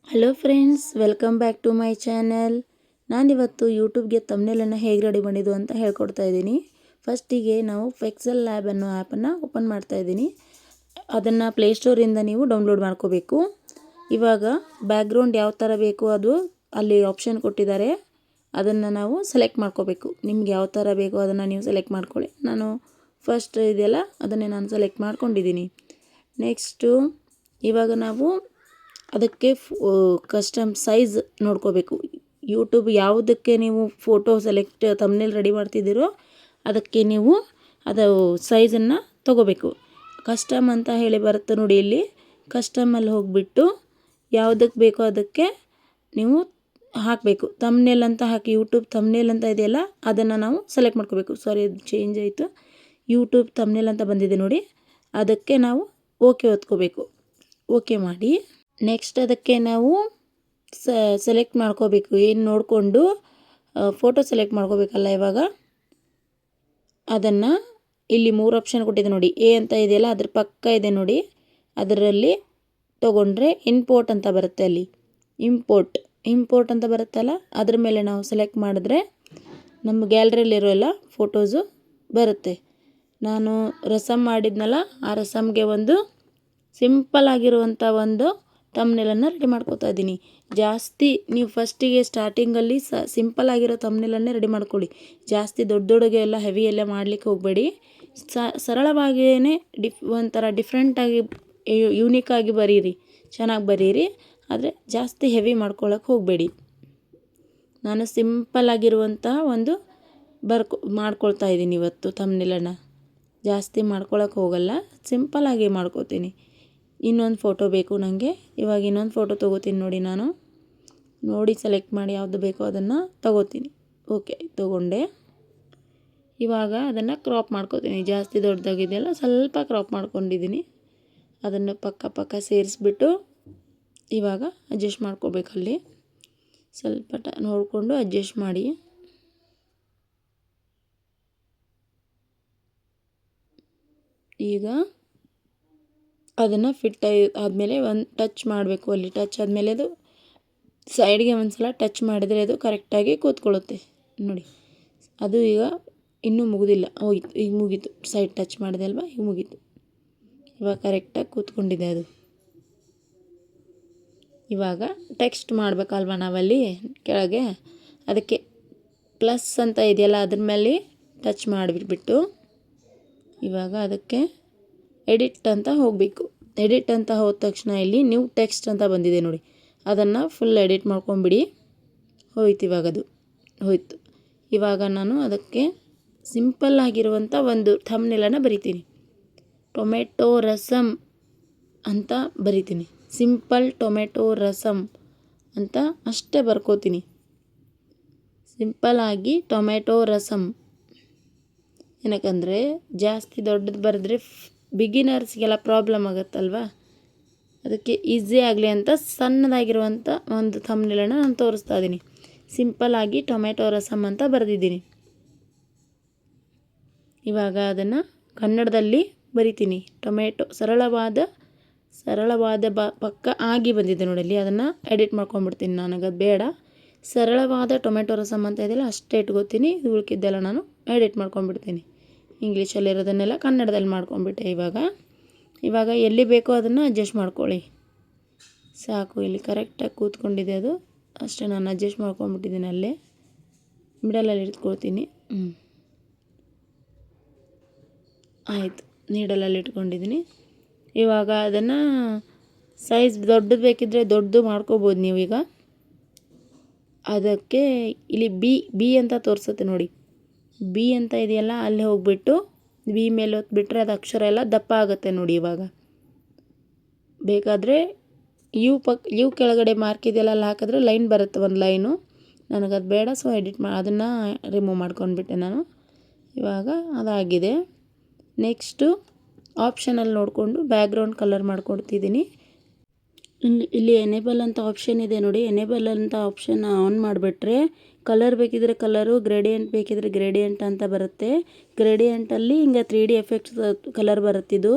Hello friends, welcome back to my channel. ನಾನಿವತ್ತು ಯೂಟ್ಯೂಬ್ಗೆ ತಮ್ನೇಲನ್ನು ಹೇಗೆ ರೆಡಿ ಮಾಡಿದ್ದು ಅಂತ ಹೇಳ್ಕೊಡ್ತಾ ಇದ್ದೀನಿ. ಫಸ್ಟಿಗೆ ನಾವು ಪಿಕ್ಸೆಲ್ ಲ್ಯಾಬ್ ಅನ್ನೋ ಆ್ಯಪನ್ನು ಓಪನ್ ಮಾಡ್ತಾ ಇದ್ದೀನಿ. ಅದನ್ನು ಪ್ಲೇಸ್ಟೋರಿಂದ ನೀವು ಡೌನ್ಲೋಡ್ ಮಾಡ್ಕೋಬೇಕು. ಇವಾಗ ಬ್ಯಾಕ್ಗ್ರೌಂಡ್ ಯಾವ ಥರ ಬೇಕು ಅದು ಅಲ್ಲಿ ಆಪ್ಷನ್ ಕೊಟ್ಟಿದ್ದಾರೆ, ಅದನ್ನು ನಾವು ಸೆಲೆಕ್ಟ್ ಮಾಡ್ಕೋಬೇಕು. ನಿಮ್ಗೆ ಯಾವ ಥರ ಬೇಕೋ ಅದನ್ನು ನೀವು ಸೆಲೆಕ್ಟ್ ಮಾಡ್ಕೊಳ್ಳಿ. ನಾನು ಫಸ್ಟ್ ಇದೆಯಲ್ಲ ಅದನ್ನೇ ನಾನು ಸೆಲೆಕ್ಟ್ ಮಾಡ್ಕೊಂಡಿದ್ದೀನಿ. ನೆಕ್ಸ್ಟು ಇವಾಗ ನಾವು ಅದಕ್ಕೆ ಕಸ್ಟಮ್ ಸೈಜ್ ನೋಡ್ಕೋಬೇಕು. ಯೂಟ್ಯೂಬ್ ಯಾವುದಕ್ಕೆ ನೀವು ಫೋಟೋ ಸೆಲೆಕ್ಟ್ ತಮ್ನೇಲ್ ರೆಡಿ ಮಾಡ್ತಿದ್ದೀರೋ ಅದಕ್ಕೆ ನೀವು ಅದು ಸೈಜನ್ನು ತೊಗೋಬೇಕು. ಕಸ್ಟಮ್ ಅಂತ ಹೇಳಿ ಬರುತ್ತೆ ನೋಡಿ, ಇಲ್ಲಿ ಕಸ್ಟಮಲ್ಲಿ ಹೋಗಿಬಿಟ್ಟು ಯಾವುದಕ್ಕೆ ಬೇಕೋ ಅದಕ್ಕೆ ನೀವು ಹಾಕಬೇಕು. ತಮ್ನೇಲ್ ಅಂತ ಹಾಕಿ, ಯೂಟ್ಯೂಬ್ ತಮ್ನೇಲ್ ಅಂತ ಇದೆಯಲ್ಲ ಅದನ್ನು ನಾವು ಸೆಲೆಕ್ಟ್ ಮಾಡ್ಕೋಬೇಕು. ಸಾರಿ, ಅದು ಚೇಂಜ್ ಆಯಿತು. ಯೂಟ್ಯೂಬ್ ತಮ್ನೇಲ್ ಅಂತ ಬಂದಿದೆ ನೋಡಿ, ಅದಕ್ಕೆ ನಾವು ಓಕೆ ಒತ್ಕೋಬೇಕು. ಓಕೆ ಮಾಡಿ ನೆಕ್ಸ್ಟ್ ಅದಕ್ಕೆ ನಾವು ಸೆಲೆಕ್ಟ್ ಮಾಡ್ಕೋಬೇಕು. ಏನು ನೋಡಿಕೊಂಡು ಫೋಟೋ ಸೆಲೆಕ್ಟ್ ಮಾಡ್ಕೋಬೇಕಲ್ಲ. ಇವಾಗ ಅದನ್ನು ಇಲ್ಲಿ 3 ಆಪ್ಷನ್ ಕೊಟ್ಟಿದೆ ನೋಡಿ. ಎ ಅಂತ ಇದೆಯಲ್ಲ ಅದ್ರ ಪಕ್ಕ ಇದೆ ನೋಡಿ, ಅದರಲ್ಲಿ ತೊಗೊಂಡ್ರೆ ಇಂಪೋರ್ಟ್ ಅಂತ ಬರುತ್ತೆ. ಅಲ್ಲಿ ಇಂಪೋರ್ಟ್ ಅಂತ ಬರುತ್ತಲ್ಲ, ಅದ್ರ ಮೇಲೆ ನಾವು ಸೆಲೆಕ್ಟ್ ಮಾಡಿದ್ರೆ ನಮ್ಮ ಗ್ಯಾಲರಿಯಲ್ಲಿರೋ ಎಲ್ಲ ಫೋಟೋಸು ಬರುತ್ತೆ. ನಾನು ರಸಮ್ ಮಾಡಿದ್ನಲ್ಲ, ಆ ರಸಮ್ಗೆ ಒಂದು ಸಿಂಪಲ್ ಆಗಿರುವಂಥ ಒಂದು ತಮ್ನೇಲನ್ನು ರೆಡಿ ಮಾಡ್ಕೋತಾ ಇದ್ದೀನಿ. ಜಾಸ್ತಿ ನೀವು ಫಸ್ಟಿಗೆ ಸ್ಟಾರ್ಟಿಂಗಲ್ಲಿ ಸಿಂಪಲ್ ಆಗಿರೋ ತಮ್ನೇಲನ್ನೇ ರೆಡಿ ಮಾಡ್ಕೊಳ್ಳಿ. ಜಾಸ್ತಿ ದೊಡ್ಡಗೆ ಎಲ್ಲ ಹೆವಿ ಎಲ್ಲ ಮಾಡಲಿಕ್ಕೆ ಹೋಗಬೇಡಿ. ಸರಳವಾಗಿಯೇ ಒಂಥರ ಡಿಫ್ರೆಂಟಾಗಿ ಯೂನಿಕ್ಕಾಗಿ ಬರೀರಿ, ಚೆನ್ನಾಗಿ ಬರೀರಿ. ಆದರೆ ಜಾಸ್ತಿ ಹೆವಿ ಮಾಡ್ಕೊಳ್ಳೋಕೆ ಹೋಗಬೇಡಿ. ನಾನು ಸಿಂಪಲ್ ಆಗಿರುವಂಥ ಒಂದು ಮಾಡ್ಕೊಳ್ತಾ ಇದ್ದೀನಿ ಇವತ್ತು ತಮ್ನೇಲನ್ನು. ಜಾಸ್ತಿ ಮಾಡ್ಕೊಳಕ್ಕೆ ಹೋಗಲ್ಲ, ಸಿಂಪಲ್ಲಾಗಿ ಮಾಡ್ಕೋತೀನಿ. ಇನ್ನೊಂದು ಫೋಟೋ ಬೇಕು ನನಗೆ. ಇವಾಗ ಇನ್ನೊಂದು ಫೋಟೋ ತೊಗೋತೀನಿ ನೋಡಿ. ನಾನು ನೋಡಿ ಸೆಲೆಕ್ಟ್ ಮಾಡಿ ಯಾವುದು ಬೇಕೋ ಅದನ್ನು ತೊಗೋತೀನಿ. ಓಕೆ, ತೊಗೊಂಡೆ. ಇವಾಗ ಅದನ್ನು ಕ್ರಾಪ್ ಮಾಡ್ಕೋತೀನಿ. ಜಾಸ್ತಿ ದೊಡ್ಡದಾಗಿದೆಯಲ್ಲ, ಸ್ವಲ್ಪ ಕ್ರಾಪ್ ಮಾಡ್ಕೊಂಡಿದ್ದೀನಿ. ಅದನ್ನು ಪಕ್ಕ ಸೇರಿಸ್ಬಿಟ್ಟು ಇವಾಗ ಅಡ್ಜಸ್ಟ್ ಮಾಡ್ಕೋಬೇಕಲ್ಲಿ. ಸ್ವಲ್ಪ ನೋಡಿಕೊಂಡು ಅಡ್ಜಸ್ಟ್ ಮಾಡಿ. ಈಗ ಅದನ್ನು ಫಿಟ್ ಆದಮೇಲೆ ಒಂದು ಟಚ್ ಮಾಡಬೇಕು. ಅಲ್ಲಿ ಟಚ್ ಆದಮೇಲೆ ಅದು ಸೈಡ್ಗೆ ಒಂದು ಸಲ ಟಚ್ ಮಾಡಿದರೆ ಅದು ಕರೆಕ್ಟಾಗಿ ಕೂತ್ಕೊಳ್ಳುತ್ತೆ ನೋಡಿ. ಅದು ಈಗ ಇನ್ನೂ ಮುಗಿದಿಲ್ಲ, ಹೋಯ್ತು. ಈಗ ಮುಗೀತು. ಸೈಡ್ ಟಚ್ ಮಾಡಿದೆ ಅಲ್ವಾ, ಈಗ ಮುಗೀತು. ಇವಾಗ ಕರೆಕ್ಟಾಗಿ ಕೂತ್ಕೊಂಡಿದೆ ಅದು. ಇವಾಗ ಟೆಕ್ಸ್ಟ್ ಮಾಡಬೇಕಲ್ವ ನಾವಲ್ಲಿ ಕೆಳಗೆ, ಅದಕ್ಕೆ ಪ್ಲಸ್ ಅಂತ ಇದೆಯಲ್ಲ ಅದ್ರ ಮೇಲೆ ಟಚ್ ಮಾಡಿಬಿಟ್ಟು ಇವಾಗ ಅದಕ್ಕೆ ಎಡಿಟ್ ಅಂತ ಹೋಗಬೇಕು. ಎಡಿಟ್ ಅಂತ ಹೋದ ತಕ್ಷಣ ಇಲ್ಲಿ ನ್ಯೂ ಟೆಕ್ಸ್ಟ್ ಅಂತ ಬಂದಿದೆ ನೋಡಿ, ಅದನ್ನು ಫುಲ್ ಎಡಿಟ್ ಮಾಡ್ಕೊಂಬಿಡಿ. ಹೋಯ್ತು. ಇವಾಗ ಅದು ಹೋಯ್ತು. ಇವಾಗ ನಾನು ಅದಕ್ಕೆ ಸಿಂಪಲ್ ಆಗಿರುವಂಥ ಒಂದು ಥಂಬ್ನೇಲನ್ನು ಬರಿತೀನಿ. ಟೊಮೆಟೊ ರಸಮ್ ಅಂತ ಬರಿತೀನಿ. ಸಿಂಪಲ್ ಟೊಮೆಟೊ ರಸಮ್ ಅಂತ ಅಷ್ಟೇ ಬರ್ಕೋತೀನಿ. ಸಿಂಪಲ್ಲಾಗಿ ಟೊಮೆಟೊ ರಸಮ್. ಏನಕ್ಕಂದರೆ ಜಾಸ್ತಿ ದೊಡ್ಡದು ಬರೆದ್ರೆ ಬಿಗಿನರ್ಸ್ಗೆಲ್ಲ ಪ್ರಾಬ್ಲಮ್ ಆಗುತ್ತಲ್ವ, ಅದಕ್ಕೆ ಈಸಿ ಆಗಲಿ ಅಂತ ಸಣ್ಣದಾಗಿರುವಂಥ ಒಂದು ಥಂಬ್ನೇಲನ್ನು ನಾನು ತೋರಿಸ್ತಾ ಇದ್ದೀನಿ. ಸಿಂಪಲ್ಲಾಗಿ ಟೊಮೆಟೊ ರಸಮ್ ಅಂತ ಬರೆದಿದ್ದೀನಿ. ಇವಾಗ ಅದನ್ನು ಕನ್ನಡದಲ್ಲಿ ಬರಿತೀನಿ. ಟೊಮೆಟೊ ಸರಳವಾದ ಪಕ್ಕ ಆಗಿ ಬಂದಿದೆ ನೋಡಲ್ಲಿ, ಅದನ್ನು ಎಡಿಟ್ ಮಾಡ್ಕೊಂಡ್ಬಿಡ್ತೀನಿ. ನನಗದು ಬೇಡ. ಸರಳವಾದ ಟೊಮೆಟೊ ರಸಮ್ ಅಂತ ಇದೆಯಲ್ಲ ಅಷ್ಟೇ ಇಟ್ಕೋತೀನಿ. ಇದು ಉಳ್ಕಿದ್ದೆಲ್ಲ ನಾನು ಎಡಿಟ್ ಮಾಡ್ಕೊಂಡ್ಬಿಡ್ತೀನಿ. ಇಂಗ್ಲೀಷಲ್ಲಿರೋದನ್ನೆಲ್ಲ ಕನ್ನಡದಲ್ಲಿ ಮಾಡ್ಕೊಂಡ್ಬಿಟ್ಟೆ. ಇವಾಗ ಎಲ್ಲಿ ಬೇಕೋ ಅದನ್ನು ಅಡ್ಜಸ್ಟ್ ಮಾಡ್ಕೊಳ್ಳಿ. ಸಾಕು, ಇಲ್ಲಿ ಕರೆಕ್ಟಾಗಿ ಕೂತ್ಕೊಂಡಿದೆ ಅದು ಅಷ್ಟೇ. ನಾನು ಅಡ್ಜಸ್ಟ್ ಮಾಡ್ಕೊಂಡ್ಬಿಟ್ಟಿದ್ದೀನಿ. ಅಲ್ಲೇ ಮಿಡಲಲ್ಲಿ ಇಟ್ಕೊಳ್ತೀನಿ. ಆಯಿತು, ನೀಡಲಲ್ಲಿ ಇಟ್ಕೊಂಡಿದ್ದೀನಿ. ಇವಾಗ ಅದನ್ನು ಸೈಜ್ ದೊಡ್ಡದು ಬೇಕಿದ್ದರೆ ದೊಡ್ಡದು ಮಾಡ್ಕೋಬೋದು ನೀವೀಗ. ಅದಕ್ಕೆ ಇಲ್ಲಿ ಬಿ ಅಂತ ತೋರಿಸುತ್ತೆ ನೋಡಿ, ಬಿ ಅಂತ ಇದೆಯಲ್ಲ ಅಲ್ಲಿ ಹೋಗಿಬಿಟ್ಟು ಬಿ ಮೇಲೆ ಹೊತ್ಬಿಟ್ರೆ ಅದು ಅಕ್ಷರ ಎಲ್ಲ ದಪ್ಪ ಆಗುತ್ತೆ ನೋಡಿ. ಇವಾಗ ಬೇಕಾದರೆ ಯು ಕೆಳಗಡೆ ಮಾರ್ಕ್ ಇದೆಯಲ್ಲ ಅಲ್ಲಿ ಹಾಕಿದ್ರೆ ಲೈನ್ ಬರುತ್ತೆ, ಒಂದು ಲೈನು. ನನಗದು ಬೇಡ, ಸೊ ಅದನ್ನು ರಿಮೂವ್ ಮಾಡ್ಕೊಂಡ್ಬಿಟ್ಟೆ ನಾನು. ಇವಾಗ ಅದಾಗಿದೆ. ನೆಕ್ಸ್ಟು ಆಪ್ಷನಲ್ಲಿ ನೋಡಿಕೊಂಡು ಬ್ಯಾಕ್ಗ್ರೌಂಡ್ ಕಲರ್ ಮಾಡ್ಕೊಡ್ತಿದ್ದೀನಿ. ಇಲ್ಲಿ ಎನೇಬಲ್ ಅಂತ ಆಪ್ಷನ್ ಇದೆ ನೋಡಿ. ಎನೇಬಲ್ ಅಂತ ಆಪ್ಷನ್ ಆನ್ ಮಾಡಿಬಿಟ್ರೆ ಕಲರ್ ಬೇಕಿದ್ರೆ ಕಲರು, ಗ್ರೇಡಿಯಂಟ್ ಬೇಕಿದ್ರೆ ಗ್ರೇಡಿಯಂಟ್ ಅಂತ ಬರುತ್ತೆ. ಗ್ರೇಡಿಯಂಟಲ್ಲಿ ಹಿಂಗೆ 3D ಎಫೆಕ್ಟ್ಸ್ ಕಲರ್ ಬರುತ್ತಿದ್ದು.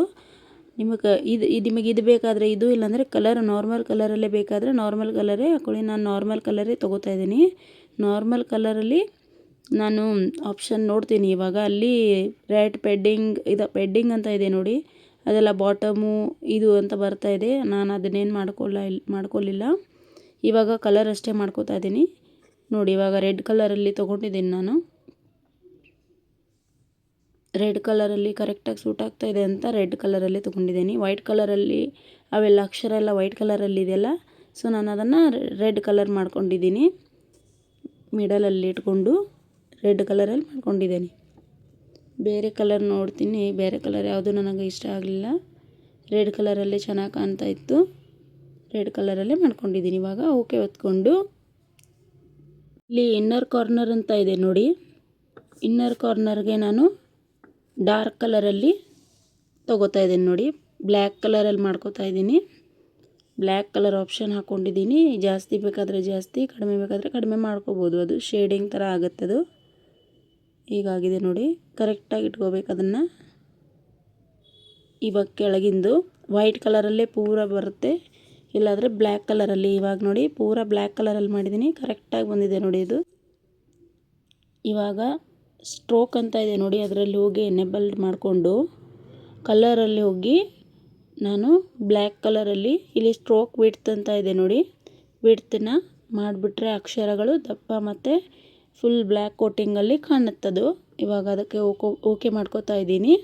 ನಿಮಗೆ ಇದು ಬೇಕಾದರೆ ಇದು, ಇಲ್ಲಾಂದರೆ ಕಲರ್ ನಾರ್ಮಲ್ ಕಲರಲ್ಲೇ ಬೇಕಾದರೆ ನಾರ್ಮಲ್ ಕಲರೇ ಹಾಕೊಳ್ಳಿ. ನಾನು ನಾರ್ಮಲ್ ಕಲರೇ ತೊಗೋತಾ ಇದ್ದೀನಿ. ನಾರ್ಮಲ್ ಕಲರಲ್ಲಿ ನಾನು ಆಪ್ಷನ್ ನೋಡ್ತೀನಿ ಇವಾಗ. ಅಲ್ಲಿ ರೆಡ್ ಪೆಡ್ಡಿಂಗ್ ಅಂತ ಇದೆ ನೋಡಿ, ಅದೆಲ್ಲ ಬಾಟಮು ಇದು ಅಂತ ಬರ್ತಾ ಇದೆ. ನಾನು ಅದನ್ನೇನು ಮಾಡ್ಕೊಳ್ಳಿಲ್ಲ. ಇವಾಗ ಕಲರ್ ಅಷ್ಟೇ ಮಾಡ್ಕೋತಾ ಇದ್ದೀನಿ ನೋಡಿ. ಇವಾಗ ರೆಡ್ ಕಲರಲ್ಲಿ ತೊಗೊಂಡಿದ್ದೀನಿ ನಾನು. ರೆಡ್ ಕಲರಲ್ಲಿ ಕರೆಕ್ಟಾಗಿ ಸೂಟ್ ಆಗ್ತಾ ಇದೆ ಅಂತ ರೆಡ್ ಕಲರಲ್ಲಿ ತೊಗೊಂಡಿದ್ದೀನಿ. ವೈಟ್ ಕಲರಲ್ಲಿ ಅವೆಲ್ಲ ಅಕ್ಷರ ಎಲ್ಲ ವೈಟ್ ಕಲರಲ್ಲಿ ಇದೆಯಲ್ಲ, ಸೊ ನಾನು ಅದನ್ನು ರೆಡ್ ಕಲರ್ ಮಾಡ್ಕೊಂಡಿದ್ದೀನಿ. ಮಿಡಲಲ್ಲಿ ಇಟ್ಕೊಂಡು ರೆಡ್ ಕಲರಲ್ಲಿ ಮಾಡ್ಕೊಂಡಿದ್ದೀನಿ. ಬೇರೆ ಕಲರ್ ನೋಡ್ತೀನಿ, ಬೇರೆ ಕಲರ್ ಯಾವುದು ನನಗೆ ಇಷ್ಟ ಆಗಲಿಲ್ಲ. ರೆಡ್ ಕಲರಲ್ಲಿ ಚೆನ್ನಾಗಿ ಕಾಣ್ತಾ ಇತ್ತು, ರೆಡ್ ಕಲರಲ್ಲೇ ಮಾಡ್ಕೊಂಡಿದ್ದೀನಿ. ಇವಾಗ ಓಕೆ ಹೊತ್ಕೊಂಡು ಇಲ್ಲಿ ಇನ್ನರ್ ಕಾರ್ನರ್ ಅಂತ ಇದೆ ನೋಡಿ, ಇನ್ನರ್ ಕಾರ್ನರ್ಗೆ ನಾನು ಡಾರ್ಕ್ ಕಲರಲ್ಲಿ ತೊಗೋತಾ ಇದ್ದೀನಿ ನೋಡಿ. ಬ್ಲ್ಯಾಕ್ ಕಲರಲ್ಲಿ ಮಾಡ್ಕೋತಾ ಇದ್ದೀನಿ. ಬ್ಲ್ಯಾಕ್ ಕಲರ್ ಆಪ್ಷನ್ ಹಾಕ್ಕೊಂಡಿದ್ದೀನಿ. ಜಾಸ್ತಿ ಬೇಕಾದರೆ ಜಾಸ್ತಿ, ಕಡಿಮೆ ಬೇಕಾದರೆ ಕಡಿಮೆ ಮಾಡ್ಕೋಬೋದು. ಅದು ಶೇಡಿಂಗ್ ಥರ ಆಗುತ್ತದು. ಹೀಗಾಗಿದೆ ನೋಡಿ. ಕರೆಕ್ಟಾಗಿ ಇಟ್ಕೋಬೇಕು ಅದನ್ನು. ಇವಾಗ ಕೆಳಗಿಂದು ವೈಟ್ ಕಲರಲ್ಲೇ ಪೂರ ಬರುತ್ತೆ, ಇಲ್ಲಾಂದರೆ ಬ್ಲ್ಯಾಕ್ ಕಲರಲ್ಲಿ. ಇವಾಗ ನೋಡಿ ಪೂರ ಬ್ಲ್ಯಾಕ್ ಕಲರಲ್ಲಿ ಮಾಡಿದ್ದೀನಿ, ಕರೆಕ್ಟಾಗಿ ಬಂದಿದೆ ನೋಡಿ ಇದು. ಇವಾಗ ಸ್ಟ್ರೋಕ್ ಅಂತ ಇದೆ ನೋಡಿ, ಅದರಲ್ಲಿ ಹೋಗಿ ಎನೇಬಲ್ ಮಾಡಿಕೊಂಡು ಕಲರಲ್ಲಿ ಹೋಗಿ ನಾನು ಬ್ಲ್ಯಾಕ್ ಕಲರಲ್ಲಿ ಇಲ್ಲಿ ಸ್ಟ್ರೋಕ್ ವಿಡ್ತ್ ಅಂತ ಇದೆ ನೋಡಿ, ವಿಡ್ತನ್ನ ಮಾಡಿಬಿಟ್ರೆ ಅಕ್ಷರಗಳು ದಪ್ಪ ಮತ್ತು ಫುಲ್ ಬ್ಲ್ಯಾಕ್ ಕೋಟಿಂಗಲ್ಲಿ ಕಾಣುತ್ತದು. ಇವಾಗ ಅದಕ್ಕೆ ಓಕೆ ಮಾಡ್ಕೋತಾ ಇದ್ದೀನಿ.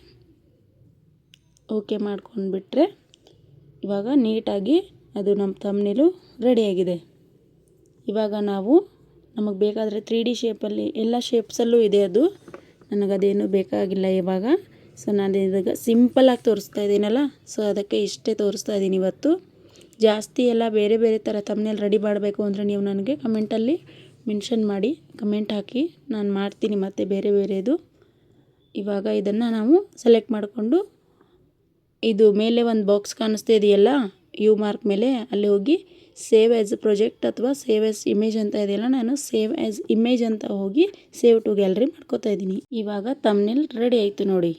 ಓಕೆ ಮಾಡ್ಕೊಂಡ್ಬಿಟ್ರೆ ಇವಾಗ ನೀಟಾಗಿ ಅದು ನಮ್ಮ ಥಂಬ್ನೇಲು ರೆಡಿಯಾಗಿದೆ. ಇವಾಗ ನಮಗೆ ಬೇಕಾದರೆ 3D ಶೇಪಲ್ಲಿ ಎಲ್ಲ ಶೇಪ್ಸಲ್ಲೂ ಇದೆ ಅದು. ನನಗದೇನು ಬೇಕಾಗಿಲ್ಲ ಇವಾಗ. ಸೊ ನಾನು ಇವಾಗ ಸಿಂಪಲ್ಲಾಗಿ ತೋರಿಸ್ತಾ ಇದ್ದೀನಲ್ಲ, ಸೊ ಅದಕ್ಕೆ ಇಷ್ಟೇ ತೋರಿಸ್ತಾ ಇದ್ದೀನಿ ಇವತ್ತು. ಜಾಸ್ತಿ ಎಲ್ಲ ಬೇರೆ ಬೇರೆ ಥರ ಥಂಬ್ನೇಲ್ ರೆಡಿ ಮಾಡಬೇಕು ಅಂದರೆ ನೀವು ನನಗೆ ಕಮೆಂಟಲ್ಲಿ ಮೆನ್ಷನ್ ಮಾಡಿ, ಕಮೆಂಟ್ ಹಾಕಿ, ನಾನು ಮಾಡ್ತೀನಿ ಮತ್ತು ಬೇರೆ ಬೇರೆದು. ಇವಾಗ ಇದನ್ನು ನಾವು ಸೆಲೆಕ್ಟ್ ಮಾಡಿಕೊಂಡು ಇದು ಮೇಲೆ ಒಂದು ಬಾಕ್ಸ್ ಕಾಣಿಸ್ತಾ ಇದೆಯಲ್ಲ ಯು ಮಾರ್ಕ್ ಮೇಲೆ, ಅಲ್ಲಿ ಹೋಗಿ ಸೇವ್ ಆ್ಯಸ್ ಪ್ರಾಜೆಕ್ಟ್ ಅಥವಾ ಸೇವ್ ಆ್ಯಸ್ ಇಮೇಜ್ ಅಂತ ಇದೆಯಲ್ಲ, ನಾನು ಸೇವ್ ಆ್ಯಸ್ ಇಮೇಜ್ ಅಂತ ಹೋಗಿ ಸೇವ್ ಟು ಗ್ಯಾಲರಿ ಮಾಡ್ಕೋತಾ ಇದ್ದೀನಿ. ಇವಾಗ ಥಂಬ್ನೇಲ್ ರೆಡಿ ಆಯಿತು ನೋಡಿ.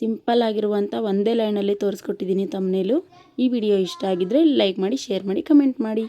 ಸಿಂಪಲ್ ಆಗಿರುವಂಥ ಒಂದೇ ಲೈನಲ್ಲಿ ತೋರಿಸ್ಕೊಟ್ಟಿದ್ದೀನಿ ಥಂಬ್ನೇಲು. ಈ ವಿಡಿಯೋ ಇಷ್ಟ ಆಗಿದ್ದರೆ ಲೈಕ್ ಮಾಡಿ, ಶೇರ್ ಮಾಡಿ, ಕಮೆಂಟ್ ಮಾಡಿ.